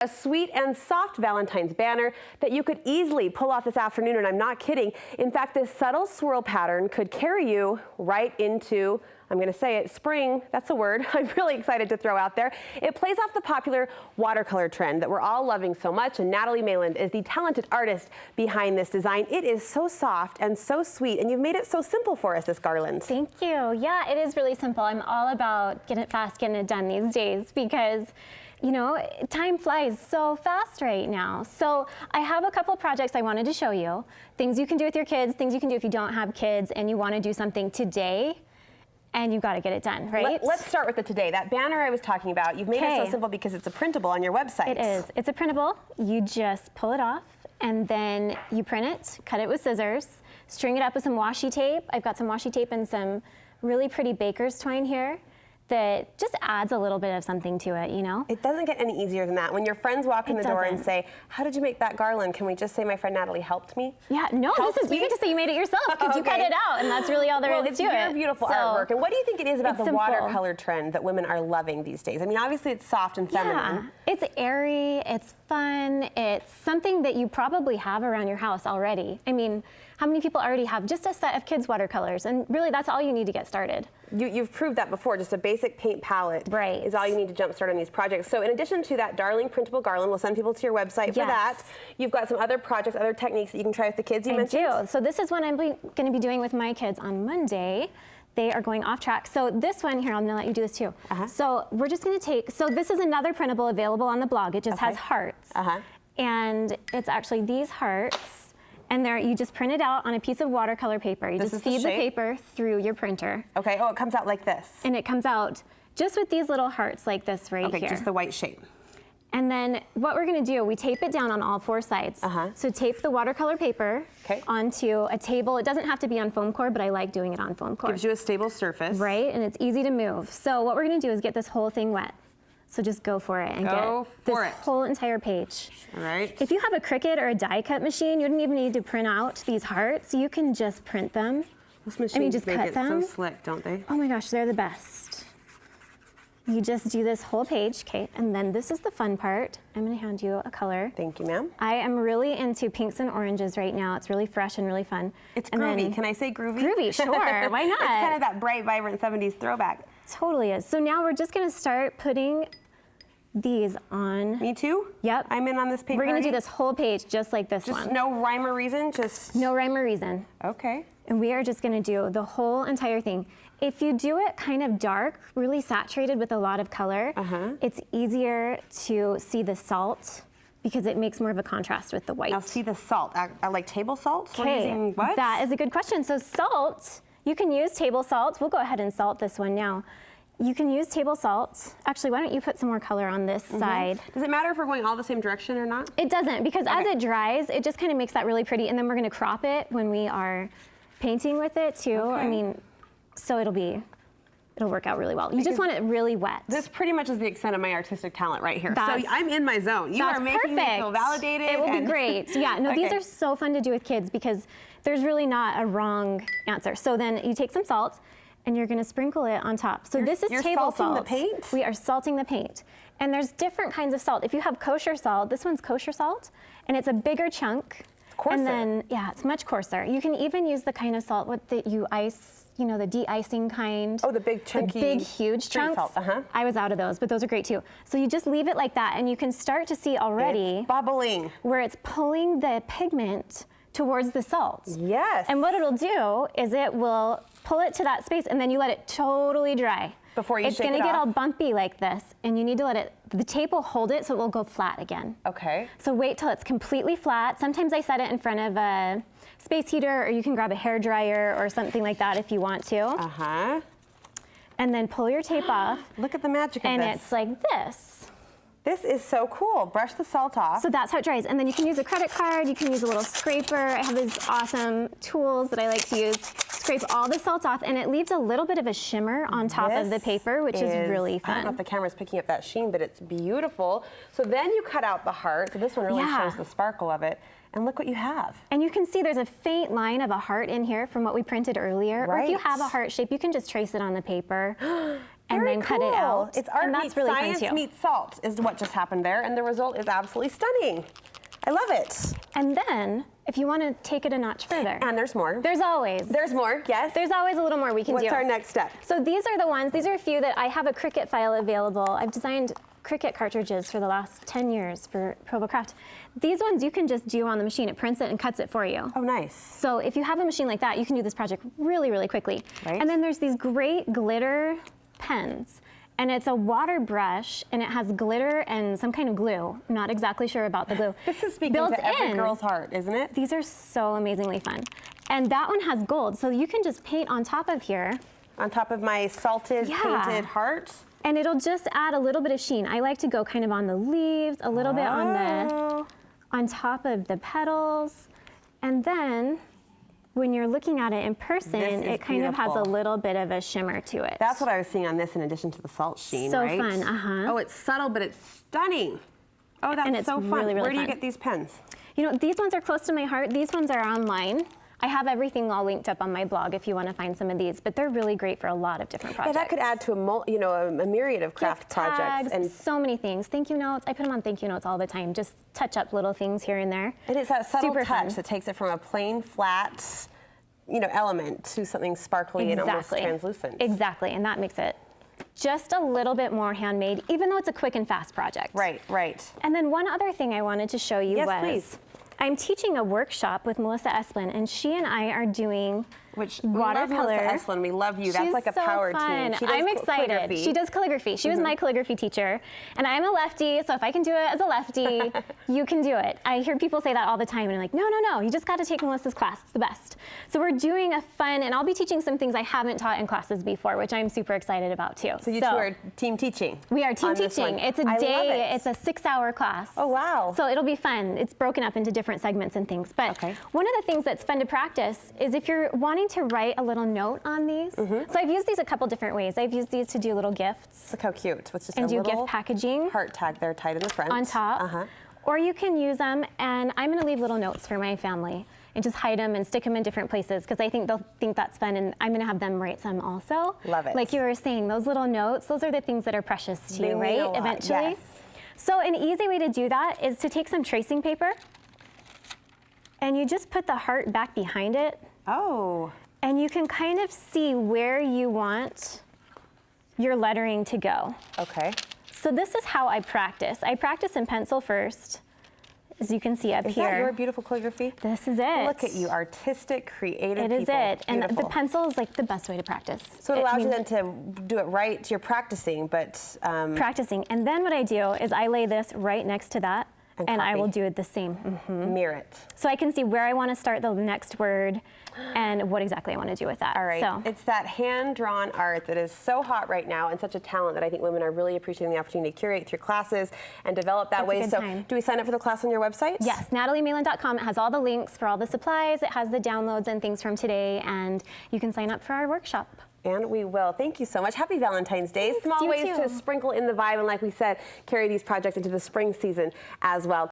A sweet and soft Valentine's banner that you could easily pull off this afternoon, and I'm not kidding. In fact, this subtle swirl pattern could carry you right into, I'm going to say it, spring. That's a word I'm really excited to throw out there. It plays off the popular watercolor trend that we're all loving so much, and Natalie Malan is the talented artist behind this design. It is so soft and so sweet, and you've made it so simple for us, this garland. Thank you. Yeah, it is really simple. I'm all about getting it fast, getting it done these days because you know, time flies so fast right now. So I have a couple projects I wanted to show you. Things you can do with your kids, things you can do if you don't have kids and you want to do something today, and you've got to get it done, right? Let's start with the today. That banner I was talking about, you've made it so simple because it's a printable on your website. It is. It's a printable. You just pull it off and then you print it, cut it with scissors, string it up with some washi tape. I've got some washi tape and some really pretty baker's twine here that just adds a little bit of something to it, you know? It doesn't get any easier than that. When your friends walk in the door and say, how did you make that garland? Can we just say my friend Natalie helped me? Yeah, no, you get to say you made it yourself because you cut it out, and that's really all there is to it. It's your beautiful artwork. And what do you think it is about the watercolor trend that women are loving these days? I mean, obviously it's soft and feminine. Yeah, it's airy, it's fun, it's something that you probably have around your house already. I mean, how many people already have just a set of kids' watercolors? And really, that's all you need to get started. You've proved that before. Just a basic paint palette is all you need to jumpstart on these projects. So in addition to that darling printable garland, we'll send people to your website for that. You've got some other projects, other techniques that you can try with the kids, you mentioned? I do. So this is what I'm going to be doing with my kids on Monday. They are going off track. So this one here, I'm going to let you do this too. So we're just going to take, so this is another printable available on the blog. It just has hearts. And it's actually these hearts. And there, you just print it out on a piece of watercolor paper. You just feed the paper through your printer. Okay, oh, it comes out like this. And it comes out just with these little hearts like this right here. Okay, just the white shape. And then what we're gonna do, we tape it down on all four sides. So tape the watercolor paper onto a table. It doesn't have to be on foam core, but I like doing it on foam core. Gives you a stable surface. Right, and it's easy to move. So what we're gonna do is get this whole thing wet. So just go for it and get this whole entire page. All right. If you have a Cricut or a die cut machine, you don't even need to print out these hearts. You can just print them. Those machines just make it so slick, don't they? Oh my gosh, they're the best. You just do this whole page, okay, and then this is the fun part. I'm gonna hand you a color. Thank you, ma'am. I am really into pinks and oranges right now. It's really fresh and really fun. It's groovy. Can I say groovy? Groovy, sure, why not? It's kind of that bright, vibrant 70s throwback. Totally is. So now we're just gonna start putting these on. Me too? Yep. I'm in on this page. We're gonna do this whole page just like this one. Just no rhyme or reason? Just no rhyme or reason. Okay. And we are just gonna do the whole entire thing. If you do it kind of dark, really saturated with a lot of color, it's easier to see the salt because it makes more of a contrast with the white. I'll see the salt. I like table salt? Okay, we're using what? That is a good question. So salt, you can use table salt. We'll go ahead and salt this one now. You can use table salt. Actually, why don't you put some more color on this side? Does it matter if we're going all the same direction or not? It doesn't, because as it dries, it just kind of makes that really pretty, and then we're gonna crop it when we are painting with it too. I mean, so it'll work out really well. You just want it really wet. This pretty much is the extent of my artistic talent right here. So I'm in my zone. You are making me feel validated. It will be great. Yeah, no, these are so fun to do with kids because there's really not a wrong answer. So then you take some salt, and you're gonna sprinkle it on top. So this is table salt. You're salting the paint? We are salting the paint. And there's different kinds of salt. If you have kosher salt, this one's kosher salt, and it's a bigger chunk. Coarser. And then, yeah, it's much coarser. You can even use the kind of salt that you ice, you know, the de-icing kind. Oh, the big chunky. The big, huge chunks. Salt, I was out of those, but those are great too. So you just leave it like that, and you can start to see already. It's bubbling. Where it's pulling the pigment towards the salt. Yes. And what it'll do is it will pull it to that space, and then you let it totally dry. Before you shake it off? It's gonna get all bumpy like this, and you need to let it, the tape will hold it so it will go flat again. Okay. So wait till it's completely flat. Sometimes I set it in front of a space heater, or you can grab a hair dryer or something like that if you want to. And then pull your tape off. Look at the magic of this. And it's like this. This is so cool. Brush the salt off. So that's how it dries. And then you can use a credit card, you can use a little scraper. I have these awesome tools that I like to use. Scrape all the salt off, and it leaves a little bit of a shimmer on top of the paper, which is really fun. I don't know if the camera's picking up that sheen, but it's beautiful. So then you cut out the heart. So this one really shows the sparkle of it. And look what you have. And you can see there's a faint line of a heart in here from what we printed earlier. Or if you have a heart shape, you can just trace it on the paper. and then cut it out. It's art and that's meets really science fun too. meets salt is what just happened there, and the result is absolutely stunning. I love it. And then, if you want to take it a notch further. And there's more. There's always. There's more, yes. There's always a little more we can do. What's our next step? So these are the ones, these are a few that I have a Cricut file available. I've designed Cricut cartridges for the last 10 years for Provo Craft. These ones you can just do on the machine. It prints it and cuts it for you. Oh, nice. So if you have a machine like that, you can do this project really, really quickly. Right. And then there's these great glitter pens. And it's a water brush, and it has glitter and some kind of glue. I'm not exactly sure about the glue. This is speaking Built to every in. girl's heart, isn't it? These are so amazingly fun. And that one has gold, so you can just paint on top of here. On top of my salted, painted heart. And it'll just add a little bit of sheen. I like to go kind of on the leaves, a little bit on top of the petals. And then when you're looking at it in person, it kind of has a little bit of a shimmer to it. That's what I was seeing on this in addition to the salt sheen, so right? fun, Oh, it's subtle, but it's stunning. Oh, that's and it's so fun. Really, really Where do you fun. get these pens? You know, these ones are close to my heart. These ones are online. I have everything all linked up on my blog if you want to find some of these, but they're really great for a lot of different projects. Yeah, that could add to a myriad of craft Gift projects. tags, And so many things. Thank you notes. I put them on thank you notes all the time. Just touch up little things here and there. it's that subtle Super touch fun. that takes it from a plain, flat, element to something sparkly and almost translucent. Exactly, and that makes it just a little bit more handmade, even though it's a quick and fast project. Right, right. And then one other thing I wanted to show you was, please. I'm teaching a workshop with Melissa Esplin, and she and I are doing watercolor. We love Melissa Esplin. We love you. That's She's like a so power fun. team. She does I'm excited. calligraphy. She does calligraphy. She was my calligraphy teacher, and I'm a lefty, so if I can do it as a lefty, you can do it. I hear people say that all the time, and I'm like, no, no, no, you just got to take Melissa's class. It's the best. So we're doing a fun, and I'll be teaching some things I haven't taught in classes before, which I'm super excited about too. So you two are team teaching. We are team teaching. It's a day. It's a 6-hour class. Oh, wow. So it'll be fun. It's broken up into different segments and things. But one of the things that's fun to practice is if you're wanting to write a little note on these. So I've used these a couple different ways. I've used these to do little gifts. Look how cute. With just and a do little gift packaging. heart tag there tied in the front. On top. Or you can use them, and I'm going to leave little notes for my family and just hide them and stick them in different places because I think they'll think that's fun, and I'm going to have them write some also. Love it. Like you were saying, those little notes, those are the things that are precious to you, right? Eventually. Yes. So an easy way to do that is to take some tracing paper and you just put the heart back behind it. Oh. And you can kind of see where you want your lettering to go. Okay. So this is how I practice. I practice in pencil first, as you can see up here. Is that your beautiful calligraphy? This is it. Look at you, artistic, creative people. It is it. And Beautiful. the pencil is like the best way to practice. So it allows you then to do it right. You're practicing, but... practicing. And then what I do is I lay this right next to that, and I will do it the same. Mirror it. So I can see where I want to start the next word and what exactly I want to do with that. All right. So It's that hand-drawn art that is so hot right now and such a talent that I think women are really appreciating the opportunity to curate through classes and develop that way. So do we sign up for the class on your website? Yes, nataliemalan.com. It has all the links for all the supplies. It has the downloads and things from today, and you can sign up for our workshop. And we will. Thank you so much. Happy Valentine's Day. Thanks, Small you ways too. to sprinkle in the vibe and, like we said, carry these projects into the spring season as well.